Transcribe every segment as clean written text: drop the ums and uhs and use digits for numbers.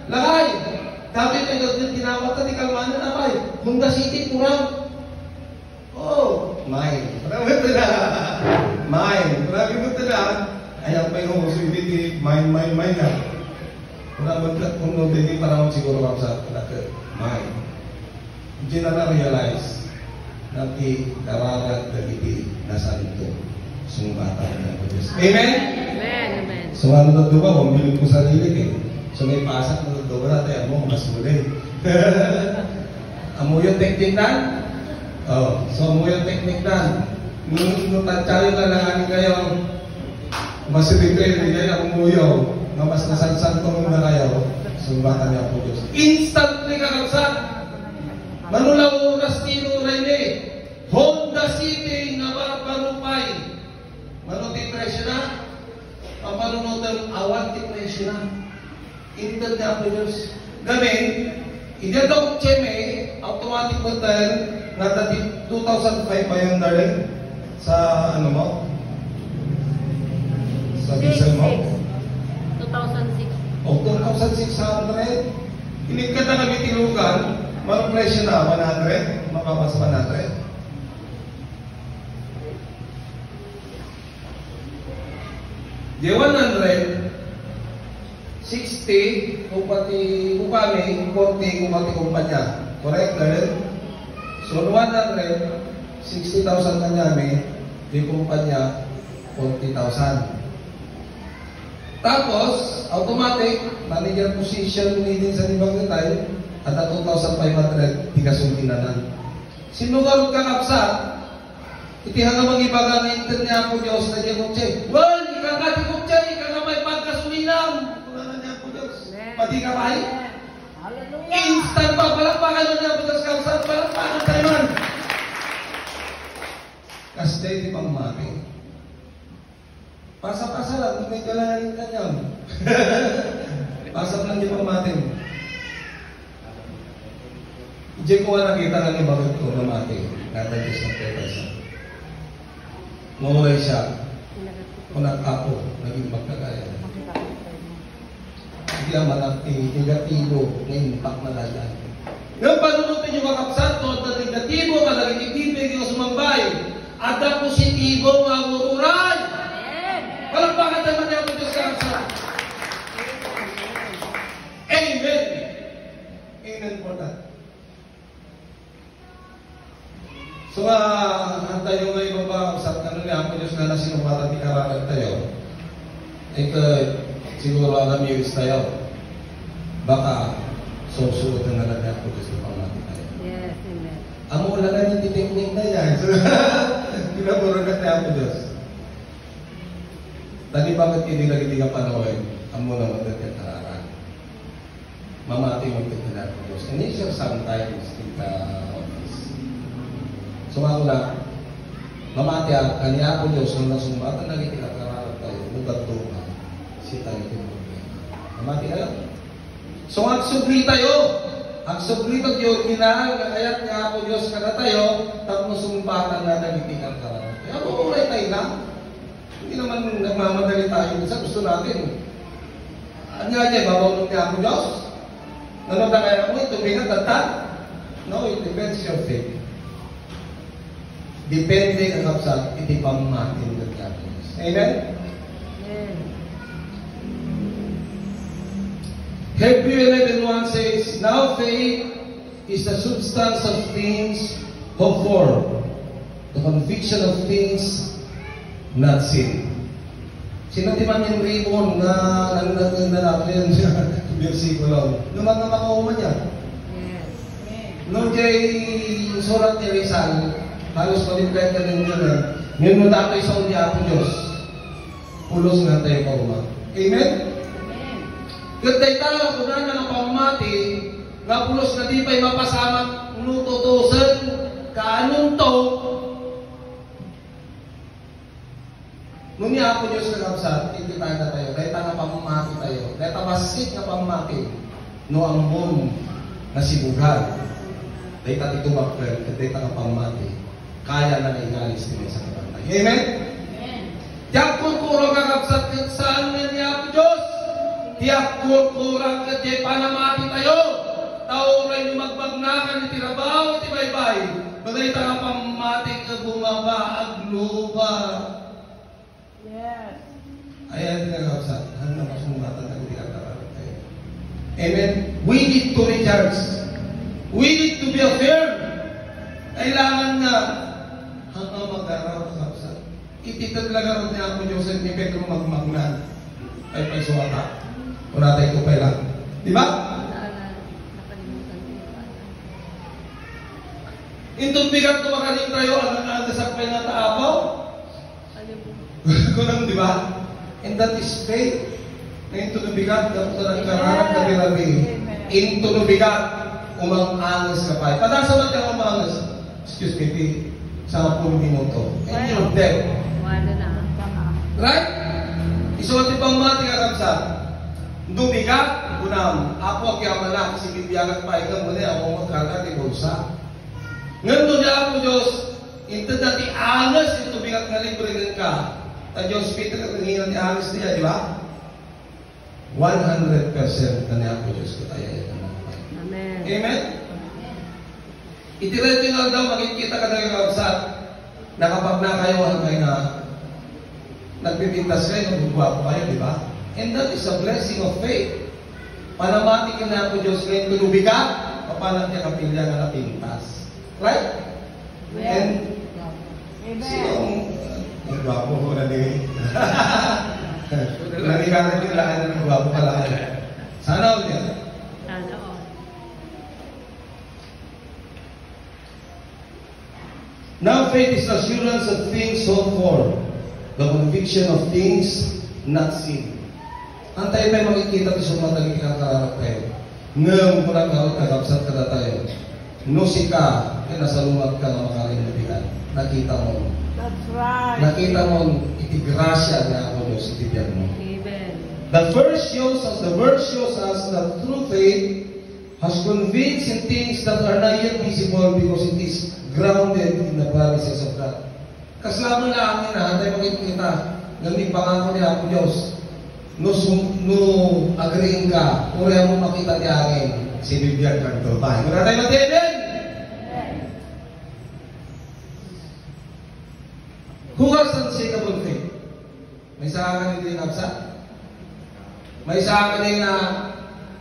Lakay. Dati ito tinawag ka, di kalmanan na ba? Honda City, kurang. Oh, mine. Marami ito na. Mine. Marami ito na. Ayan pa yung usibiti, mine na. Kung nabili parang siguro ako sa mine. Hindi na realize nanti karagat dagiti nasa ito sumbatan ng Diyos. Amen? Amen, amen. So ano na diba, umbilin ko sarili eh. So may pasak na diba natin, mo mas muli. Amo yung teknik na? Oh, so amo yung teknik na. Nung tansyayo na lang kayo, masibigay, hindi kayo umuyaw, na mas nasansan ko na kayo, sumbatan niya po Diyos. Instantly kakabsat! Manulaw oras tino Rene, Honda City nga barbarupay. Manuti presyo na, papanunotan awan ti presyo na. Inter na po Diyos. Gamin, hindi daw tseme, automatic hotel, na dati 2005 pa yung darling, sa ano mo? Sa diesel mo? 2006. O 2,600. Inig ka na kami tilugan, marang presyo na 100, mapapas 100. Di 100, 60, kung pati kami, 40, kung pati kumpanya. Correct, Darren? So 100, 60,000 kanyami, di kumpanya, 40,000. Tapos, automatic, manager position din sa ibang detail, at 2,500, tigasuntin na lang. Sinugarot ka kapsa, itihan nga mga ibaga ng internet po Diyos na diyan kutse. Well, ikakati kutse, ikakamay pagkasulinam. Wala na niya po Diyos. Pati ka ba? Instant pa, palakpakan na niya po Diyos kapsa, palakpakan tayo man. Kasi di pang mati. Pasa-pasa lang, may kalahin ka niya. Pasap lang di pang mati. Diyan ko nakita nga ni bakit ko namati. Natagis ng pepesa. Mawalay siya. Kunang ako, naging magkagaya. Hindi ang negatibo na impact na layan. Ngayon, panunutin yung kakapsat ko at negatibo, malaging ibibig yung sumambay. At ang positibo, mamururay. Walang bakit naman niya po Diyos kakapsat. Amen. Amen for that. So, antay yung mga ibang pakasat, ano niya, ako Diyos na nasinumatan di karagad tayo. Siguro alam yung tayo. Baka, susunod na nalang ako Diyos na panglabi tayo. Yes, amen. Amo wala na yung titeknik na yan. Pinaburagat na ako Diyos. Tadi bakit kinilagiti ka panawin? Amo na magdagat karagad. Mamati magdagat na ako Diyos. And it's just sometimes, sumangla, mamatya, kanya ako Diyos, nang nasumbatan na itinakakarap tayo, mugat-tuka, si tayo tinulungan. Mamati kayo. So, agsubli tayo. Agsubli tayo, Diyos, ginahal, kayat nga ako Diyos, kada tayo, tapos sumbatan na itinakakarap. Kaya mamuray tayo lang. Hindi naman nagmamadali tayo sa gusto natin. Ano nga dyan, babawalong niya ako Diyos? Nanood na kaya mo, ito bigat at that? No, it depends your faith. Depende ka kapsat, iti pamatin ng Diyos. Amen? Amen. Hebrews 11:1 says, now faith is the substance of things hoped for, the conviction of things not seen. Sino di man yung ribbon na natin sa versikulo? Naman na makauman niya. Yes. Nung kay surat ni Rizal, halos maliplet ka rin yun eh. Ngayon mo dato'y sa undi ako Diyos. Pulos nga tayo pa uma. Amen? Ganda tayo, kung na nga pamati, nga pulos na di pa'y mapasama, nututusan, kaanong to. Nung niya ako Diyos na kapsat, hindi tayo na tayo. Dahil nga pamamati tayo. Dahil tamasik na pamamati, no ang mon na sibugan. Dahil tatitubak ka, dahil nga pamamati. Kaya na naigalis din sa kapatay. Amen? Amen. Tiyak kurang kakapsat saan na niya ako Diyos? Tiyak kurang jay panamati tayo. Tao ray lumagbagnakan iti rabaw iti baybay. Bagay ta pamati ka bumaba ag lupa. Yes. Ayan nga kapsa. Hanggang masumatan ang tinatawag tayo. Amen. We need to recharge. We need to be affirmed. Kailangan na hanggang mag-araw kapsa. Ititaglagarot niya ako Joseph ni Pedro magmagnan. Ay pagsuwata. Kung natin ko pa lang. Diba? Nakalimutan ko yung bata. Intong bigat ko makaling tayo ang nagdasakpay na taapaw. Kunang, di ba? And that is faith. Na into the bigat, dapat na nagkararap na birabi. Into the bigat, umang-angas ka pa. Padasamat ka umang-angas. Excuse me, sa 10 minuto. And you're dead. Wala na. Right? Isuot pang mati ka kapsa. Dumigat, unam. Ako kaya malaki si Bibiyagat pa. Ikaw mo na ako magkarga di bulsa. Ngayon niya ako Diyos. Into that angas, ito bigat na libre ka. Ta Diyos, Peter, kanina ni angas niya, di ba? 100% na niya ako Diyos. Kaya yan. Amen. Amen? Itiretso nga daw, makikita ka na yung kapsat. Nakapag na kayo hanggang na nagpipintas kayo, nagbubuha kayo, di ba? And that is a blessing of faith. Panamati ka na ako Diyos ngayon, tulubigat, papanak niya kapilya na napintas. Right? And, siyong, ang gwapo ko na ni, nanikanan yung lahat ng gwapo pala. Sana ulit yan. Sana o. Now faith is assurance of things hoped for, the conviction of things not seen. Antay tayo makikita ko sa mga naging kakararap tayo. Ngayon ko lang kakapsat ka na tayo. Nusi ka, kaya nasa lumat ka na makalimutan. Nakita mo. That's right. Nakita mo, itigrasya na ako Diyos, itibyan mo. Amen. The verse shows us that true faith has convinced in things that are not yet visible because it is grounded in the promises of God. Kasama lang na, tayo makikita, nang pangako niya ako Diyos, no agreeing ka, kung mo makita niya akin, si Bibiyag kanto tayo. Muna tayo matinin! Who has unshakable faith? May sa akin hindi kapsa? May sa akin na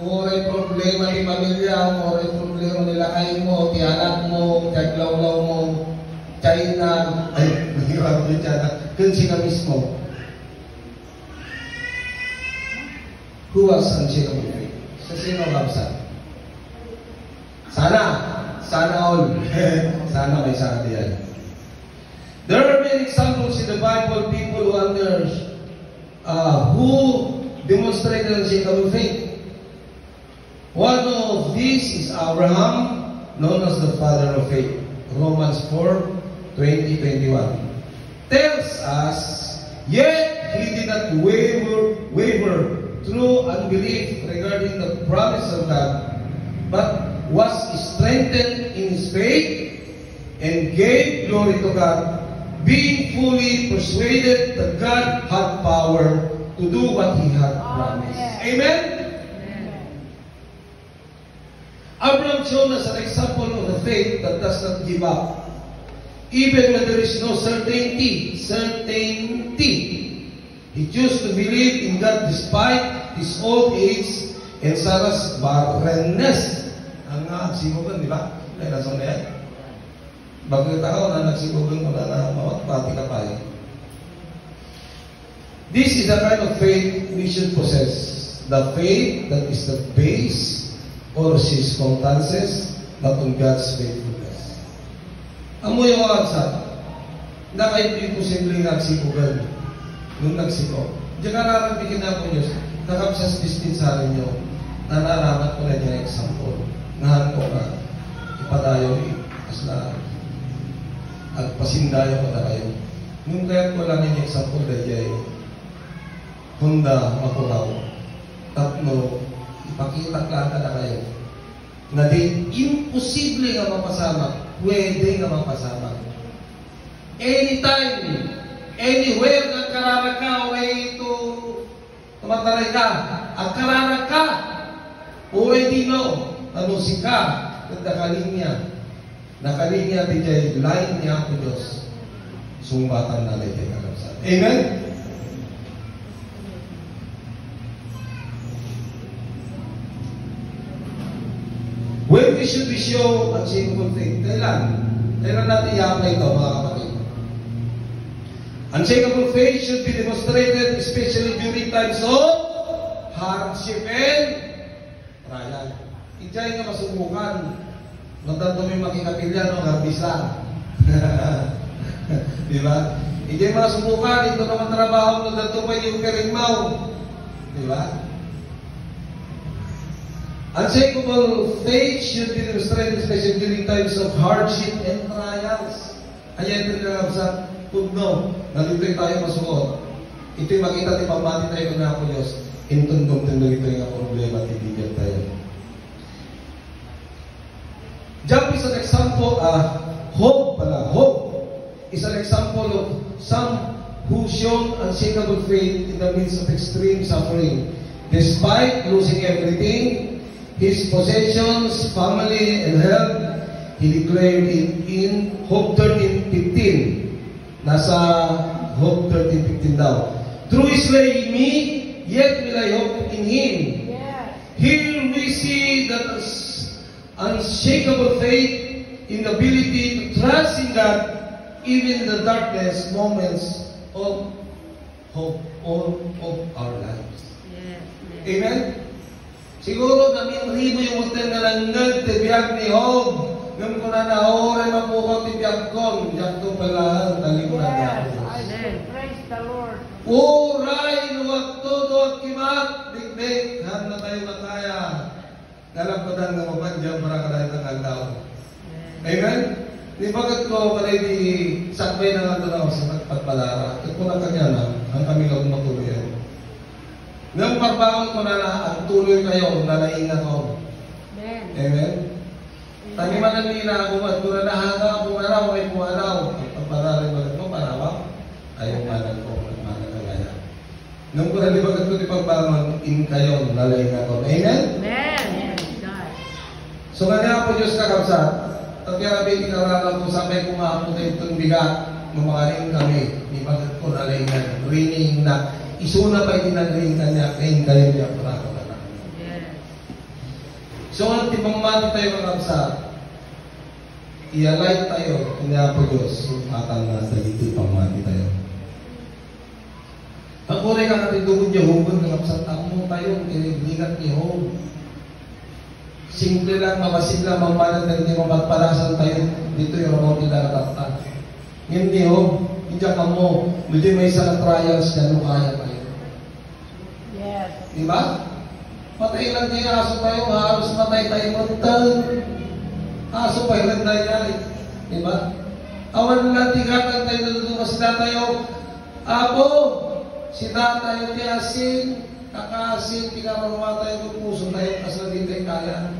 oray problema ni pamilya, oray problema nila kayo mo, tiyanak mo, tiyaglawlaw mo, China, ay, mahirap yung China, kung sila mismo. Who has unshakable faith? Sa sino kapsa? Sana all. Sana may sa atin yan. There are many examples in the Bible, people who demonstrated unshakable faith. One of these is Abraham, known as the father of faith. Romans 4:20-21 tells us, yet he did not waver through unbelief regarding the promise of God, but was strengthened in his faith and gave glory to God, being fully persuaded that God had power to do what He had promised. Amen? Abraham showed us an example of the faith that does not give up. Even when there is no certainty, he chose to believe in God despite his old age and Sarah's barrenness. Ang nagsimugan, di ba? Kaya nasa na yan. Bagay tao na nagsimugan mo na pati ka pa. This is the kind of faith we should possess. The faith that is the base or circumstances, not on God's faithfulness. Amo yung kaksa, na kayo di posibleng nagsimugan. Nung nagsiko. Diyan ka narabigin na ako Diyos, nakapsas distinsarin nyo, na naramat ko na dyan example. Nahan ko na, ipadayo, na at pasindayo ko na kayo. Nung kaya ko lang yung example na dyan, Honda, Makuraw, tatlo, ipakita ka na kayo, na di imposible nga mapasama, pwede nga mapasama. Anytime, anywhere na karara ka, o ito, tumataray ka, at karara ka, Uray dino, ano sika, nakalinya di jay lain niya ako Diyos. Sumbatan na lay jay kalapsan. Amen? When we should be show unshakable faith, kailan natin i-apply ito, mga kapatid? Unshakable faith should be demonstrated especially during times of hardship and trial. Ijay nga masubukan. Nagtanto may makikapilya, no? Garbis lang. Di ba? Ijay masubukan, ito naman trabaho, nagtanto pa yung karingmaw. Di ba? Unshakable faith should be demonstrated especially during times of hardship and trials. Kaya ito na sa tugno, nalito'y tayo masuot. Ito'y makita ni pamati tayo na ako Diyos. Intundong-tundong ito yung problema at ibigyan tayo. Job is an example, hope is an example of some who shown unshakable faith in the midst of extreme suffering. Despite losing everything, his possessions, family, and health, he declared it in Hope 13:15. Nasa Hope 13:15 daw. Through his slay me, yet will I hope in him. Yes. Here we see that unshakable faith in the ability to trust in God, even in the darkness moments of hope, all of our lives. Yes. Amen? Siguro namin ribo yung hotel na langgad, tibiyag ni Hob. Nung ko na naoray mapukot tibiyag ko, diyan ko pala, talim na Yes. niya. Praise the Lord. Uray, nuwag todo at kimat, big-big, han na tayo mataya. Nalampadan nga mapadyan para kadahin ng agdaw. Amen? Di bagat ko pala di sakbay na nga doon ako sa pagpalara. At kung na kanya na, ang kami lang matuloy yan. Nang pagbangon ko na ang tuloy kayo, nalaingat ko. Amen. Amen? Taniman ang nila ako at kung nahanga akong araw ay pumalaw. Pagpalarin mo ko, parawa. Ayaw manan ko, manan ka gaya. Nung kuna di bagat ko di pagbangon, in kayo, nalaingat ko. Amen? Amen. Yes, God. So kanya po Diyos kakabsat, at kaya namin inaralan ko sabay kumapot na itong bigat, mamakaring kami, di bagat ko nalaingat, rining na, isuna pa itinagring kanya, kain kayo niya para ko na. Yes. So ang timamati tayo mga kakabsat, i-alight tayo, kanya po Diyos, atang na dito pamati tayo. Ang kulay ka katindugod niya, hugon, kakabsat, mo tayo, kinigligat ni Hob. Simple lang, mamasin lang, mamalan na hindi mapagpalasan tayo. Dito yung mga pinagkakata. Hindi ho, hindi ka mo. Hindi may isang trials na kaya tayo. Yes. Diba? Patay lang tayo, aso tayo, halos matay tayo mental. Aso pa ilan tayo yan. Diba? Awan lang tigatan tayo doon kasi tayo. Apo, sila tayo di asin. Kakasin, pinamaruwa tayo ng puso tayo kasi dito ay kaya.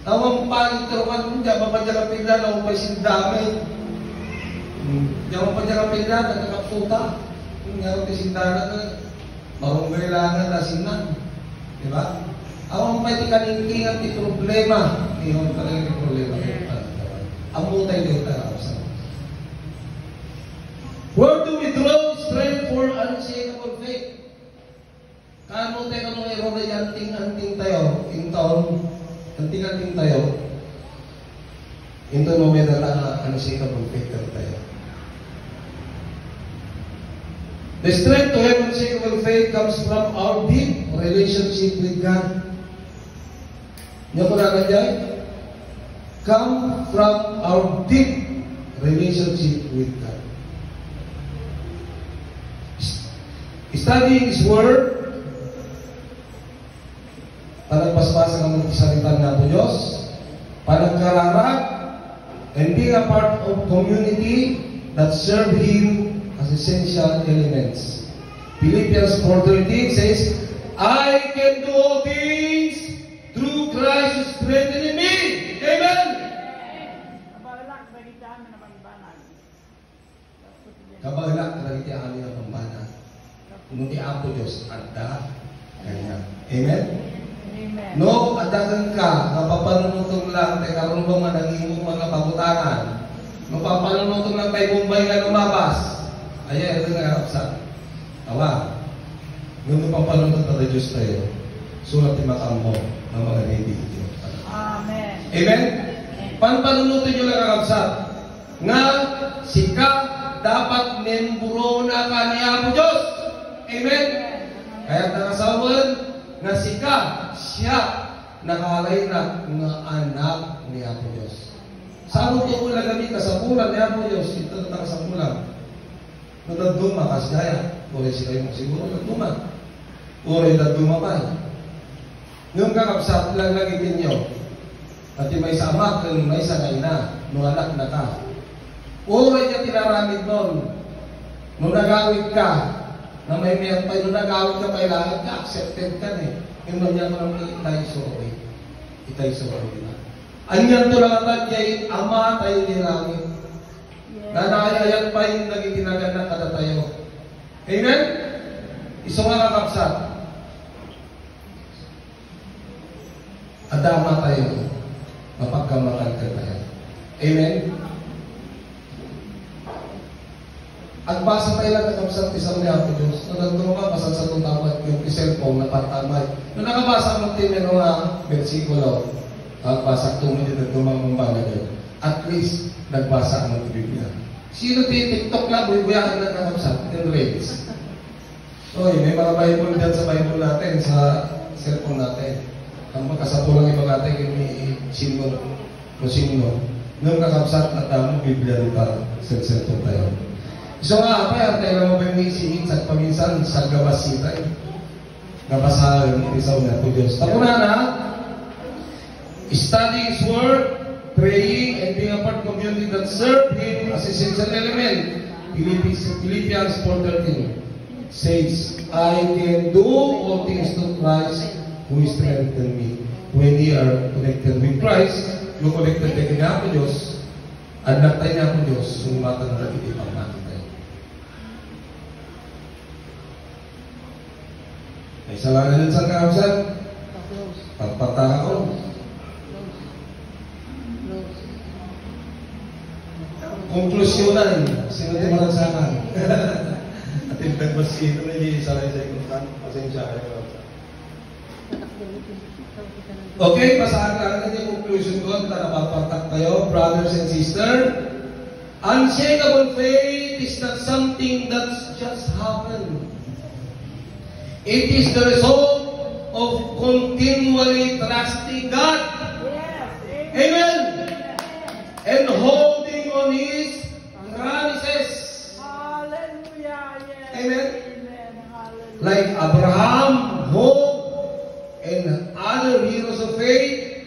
Tawang pangit ka naman, diyan mapadyalang pila, naupay sindami. Diyan mapadyalang pila, nagkakapsuta. Ngayon tayo sindana na, marong kailangan na sinan. Diba? Awang may tikaningking at problema. Hindi mo talaga yung problema. Ang mutay dito na where do we draw strength for unshakable faith? Kano tayo nung iro na anting-anting tayo, in taon, anting-anting tayo, into no may dala na unshakable faith tayo. The strength to have unshakable faith comes from our deep relationship with God. Niyo ko na dyan? Come from our deep relationship with God. Studying His Word, panagpaspasan ang salita nga po Diyos, panagkararag, and being a part of community that serve Him as essential elements. Philippians 4:13 says, I can do all things through Christ who strengthens me. Amen? Kabalak talaga ti amin ang pambanag. Kung di apo Diyos, anda kanya. Amen? Amen. No, adagan ka, napapanunutong lang, tayo karoon ba manangimong mga pabutangan. No, papanunutong lang tayo bumbay nga lumabas. Ayan, ito nga kapsa. Awa, nung papanunutong na Diyos tayo, sulat ni Makam mo ng mga lady. Amen. Amen? Panpanunutin nyo lang kakapsa. Nga, sika, dapat membro na kaniya po Diyos. Amen? Kaya nakasawan, nga sika, siya, nakalay na nga anak ni Apo Diyos. Sa mo ito mula kami kasapulan ni Apo Diyos, ito na kasapulan. Nadaduma, kasdaya. Uray sila yung siguro naduma. Uray naduma pa. Nung kakapsat lang lagi ninyo, at may sama kung may sanay na, nung anak na ka. Uray ka tinaramid nun. Nung nagawid ka, na may mayang pa, nung nagawid ka, kailangan ka, accepted ka eh. Yung niya mo lang itay sorry. Itay sorry na. Anyan to lang at kay ama tayo ni langit. Nanayayat pa yung naging tinagan na kada tayo. Amen? Isang nga kakapsat. Adama tayo. Mapagkamakan ka tayo. Amen? At basa tayo lang kakapsat isang niya ako Diyos. Nandun ka, basa sa itong tawad yung cellphone na patamay. Nung nakabasa mo tayo ng mga versikulo, basa 2 minutes na dumamang na doon. At least, nagbasa ang Biblia. Sino TikTok lang, buyahan lang kakapsat? 10 rates. Oy, may mga Bible dyan sa Bible natin, sa cellphone natin. Ang magkasapulang iba natin yung may sino, nung kakapsat at ang Biblia rin para sa cellphone tayo. So nga, kaya tayo naman pa yung isingin sa paminsan sa gabasita eh. Gabasahan, isaw na po Diyos. Tapo na, studying His Word, praying, and being a part of community that serve Him as essential element. Philippians 4:13 says, I can do all things through Christ who strengthens me. When we are connected with Christ, yung connected tayo niya po Diyos, anak tayo niya po Diyos, sumatan na hindi pang natin. Ay, salamat din sa kakapsat. Pagpataka ko. Konklusyonan. Sino tumarang sa akin? At yung nagbaskito na yung salay sa ikuntan. Pasensya kayo. Okay, basahan ka natin yung conclusion ko. Napapatak tayo, brothers and sisters. Unshakable faith is not something that's just happened. It is the result of continually trusting God. Yes. Amen. And holding on His promises. Hallelujah. Yes. Amen. Amen. Hallelujah. Like Abraham, Job, and other heroes of faith,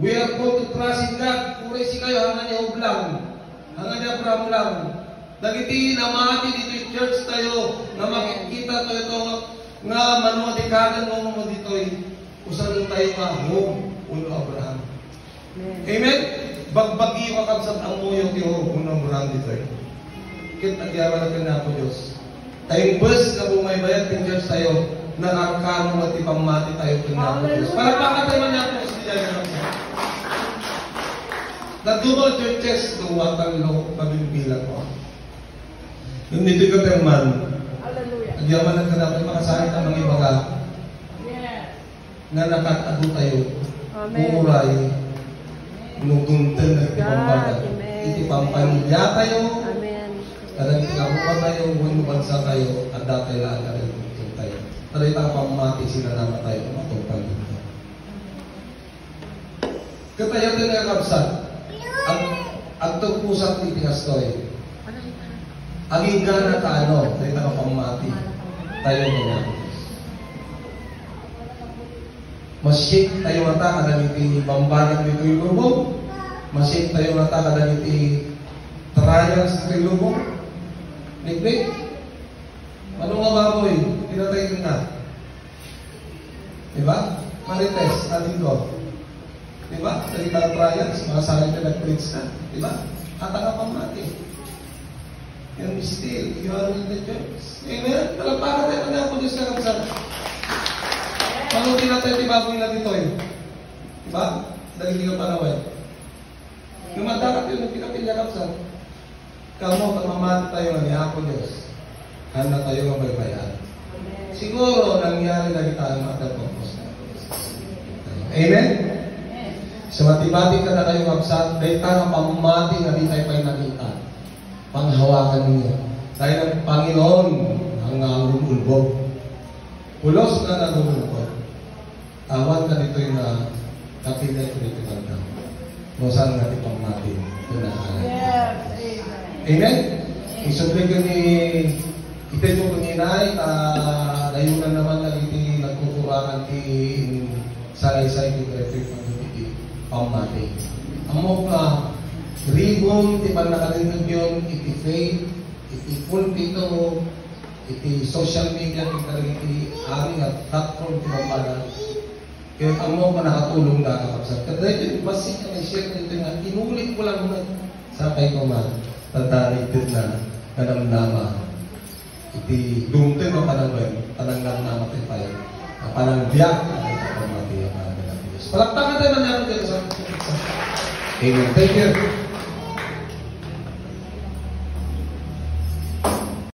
we are called to trust in God. Puri si kayo, hangan ni Job lang. Hangan ni Abraham lang. Dagiti namati dito yung church tayo, na makikita tayo ito nga manuadikanan mo dito'y usan tayo nga Job, uno Abraham. Amen? Bagbagi ka sa amuyok yung uno Abraham dito'y. Kita nagyaman natin na po Diyos. Tayong bus na bumaybayad ng church tayo, nakakano at ipamati tayo kung na po Diyos. Para pakataman niya po sa diyan nga. Nagdumal churches, duwatang lo, pagbibilang ko. Yung dito ka terman, Hallelujah. nagyaman na natin makasakit ang mga ibaga Yes. na nakatago tayo, Amen. umuray, nuguntan na ipambaga. Amen. Itipampamilya tayo, Amen. kadang ikabuka tayo, buwan bansa tayo, at dati lang na rin tayo. Pero itang pamati sila naman tayo, matungpal dito. Katayan na kapsat, ang tugpusat ni Tingastoy, ang hingga na kaano, tayo nakapamati, tayo nila. Masyik tayo mata, kadang iti bambanag dito yung lubog. Masyik tayo mata, kadang iti trials dito yung lubog. Niknik. Ano nga baboy? Pinatay na. Diba? Marites, atin ko. Diba? Sa ibang trials, mga salit na nag-preach na. Diba? At ang pamati. And still, you are in the church. Amen? Talapakan tayo na po Diyos na kapsat. Manutin natin di bago na dito eh. Diba? Dahil hindi ka panawin. Lumadakat yun, yung pinapilya kapsan. Kamu, tamamati tayo nga niya ako, Diyos. Handa tayo ng baybayan. Siguro, nangyari na kita ang matapos na. Amen? So, matibati ka na kayo kapsan. Dahil ka ng pamamati na di tayo pa'y nakita. Panghawakan niyo. Dahil ang Panginoon ang nangulubog. Pulos na nangulubog. Tawag ka dito yung kapilay ko dito kanta. Kung saan natin pamamati. Ito na alam. Yes. Amen? Isubli ko ni ito ko ni Nay, dayunan naman na iti nagkukurangan ti salaysay ti traffic iti pamati. Amo ka ribon ti panakalinog yun, iti faith, iti pulpito, iti social media, iti aming at platform ti babalan. Kaya amo ka nakatulong na kakapsat. Kada ito, basi ka may share dito nga, inulit ko lang na sa kay ko man, tatalitid na kanamnama. Iti dumte mo pananglang nama tayo, panang biyak na ito pamati ang mga Diyos. Palakpakan tayo man namin dito sa Amen. Thank you.